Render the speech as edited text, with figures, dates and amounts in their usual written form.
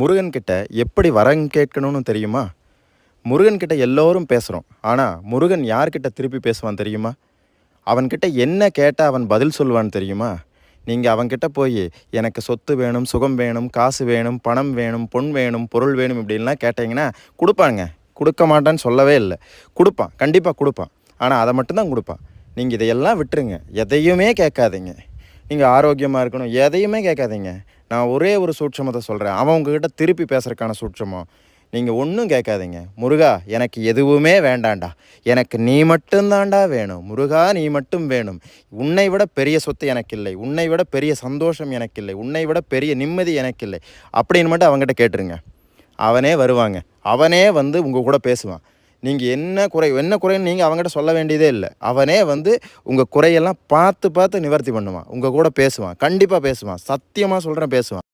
முருகன்கிட்ட எப்படி வரம் கேட்கணும்னு தெரியுமா? முருகன்கிட்ட எல்லோரும் பேசுகிறோம். ஆனால் முருகன் யார்கிட்ட திருப்பி பேசுவான் தெரியுமா? அவன்கிட்ட என்ன கேட்டால் அவன் பதில் சொல்லுவான்னு தெரியுமா? நீங்கள் அவன்கிட்ட போய் எனக்கு சொத்து வேணும், சுகம் வேணும், காசு வேணும், பணம் வேணும், பொன் வேணும், பொருள் வேணும் இப்படின்லாம் கேட்டிங்கன்னா கொடுப்பாங்க. கொடுக்க மாட்டான்னு சொல்லவே இல்லை. கொடுப்பான், கண்டிப்பாக கொடுப்பான். ஆனால் அதை மட்டும்தான் கொடுப்பான். நீங்கள் இதையெல்லாம் விட்டுருங்க. எதையுமே கேட்காதீங்க. நீங்கள் ஆரோக்கியமாக இருக்கணும், எதையுமே கேட்காதீங்க. நான் ஒரே ஒரு சூட்சமத்தை சொல்கிறேன். அவன் உங்ககிட்ட திருப்பி பேசுகிறக்கான சூட்சமம். நீங்கள் ஒன்றும் கேட்காதீங்க. முருகா எனக்கு எதுவுமே வேண்டாண்டா, எனக்கு நீ மட்டும்தாண்டா வேணும். முருகா நீ மட்டும் வேணும். உன்னை விட பெரிய சொத்து எனக்கு இல்லை, உன்னை விட பெரிய சந்தோஷம் எனக்கு இல்லை, உன்னை விட பெரிய நிம்மதி எனக்கு இல்லை அப்படின்னு மட்டும் அவங்ககிட்ட கேட்டுருங்க. அவனே வருவாங்க. அவனே வந்து உங்கள் கூட பேசுவான். நீங்கள் என்ன குறைன்னு நீங்கள் அவங்ககிட்ட சொல்ல வேண்டியதே இல்லை. அவனே வந்து உங்கள் குறையெல்லாம் பார்த்து பார்த்து நிவர்த்தி பண்ணுவான். உங்கள் கூட பேசுவான். கண்டிப்பாக பேசுவான். சத்தியமாக சொல்கிறேன், பேசுவான்.